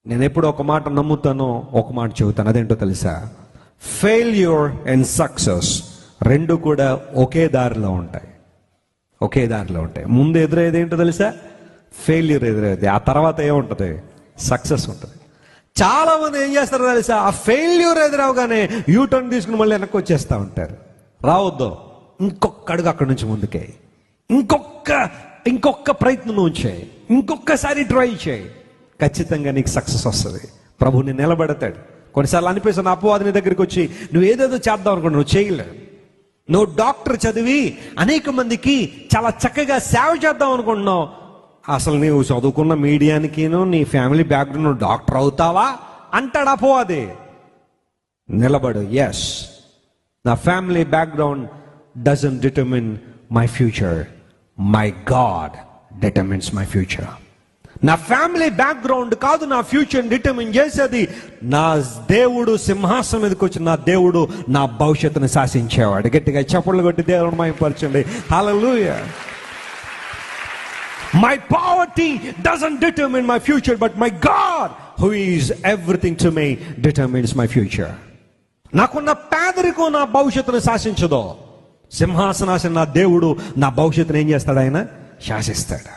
నేను ఎప్పుడు ఒక మాట నమ్ముతానో ఒక మాట చెబుతాను. అదేంటో తెలుసా? ఫెయిల్యూర్ అండ్ సక్సెస్ రెండు కూడా ఒకే దారిలో ఉంటాయి. ఒకే దారిలో ఉంటాయి. ముందు ఎదురయ్యేది ఏంటో తెలుసా? ఫెయిల్యూర్ ఎదురయ్యేది. ఆ తర్వాత ఏముంటుంది? సక్సెస్ ఉంటుంది. చాలా మంది ఏం చేస్తారో తెలుసా? ఆ ఫెయిల్యూర్ ఎదురవగానే యూటర్న్ తీసుకుని మళ్ళీ వెనక్కి వచ్చేస్తూ ఉంటారు. రావద్దు, ఇంకొక అడుగు అక్కడి నుంచి ముందుకే, ఇంకొక ప్రయత్నం నువ్వు చేయి, ఇంకొకసారి ట్రై చేయి, ఖచ్చితంగా నీకు సక్సెస్ వస్తుంది. ప్రభుని నిలబెడతాడు. కొన్నిసార్లు అనిపిస్తుంది అపవాది నీ దగ్గరికి వచ్చి నువ్వు ఏదేదో చేద్దాం అనుకుంటున్నావు, నువ్వు చేయలేవు. నువ్వు డాక్టర్ చదివి అనేక మందికి చాలా చక్కగా సేవ చేద్దాం అనుకుంటున్నావు. అసలు నీవు చదువుకున్న మీడియానికిను నీ ఫ్యామిలీ బ్యాక్గ్రౌండ్ నువ్వు డాక్టర్ అవుతావా అంటాడు అపవాది. నిలబడు. ఎస్, నా family background doesn't determine my future, my God determines my future. నా ఫ్యామిలీ బ్యాక్గ్రౌండ్ కాదు నా ఫ్యూచర్ డిటర్మిన్ చేసేది. నా దేవుడు సింహాసనం మీదకి వచ్చి నా దేవుడు నా భవిష్యత్తును శాసించేవాడు. గట్టిగా చప్పట్లు కొట్టి దేవుని మహిమపరచండి. హల్లెలూయా. My poverty doesn't determine my future, but my God, who is everything to me, determines my future. నాకున్న పేదరికం నా భవిష్యత్తును శాసించదో, సింహాసనాసన నా దేవుడు నా భవిష్యత్తును ఏం చేస్తాడు? ఆయన శాసిస్తాడు.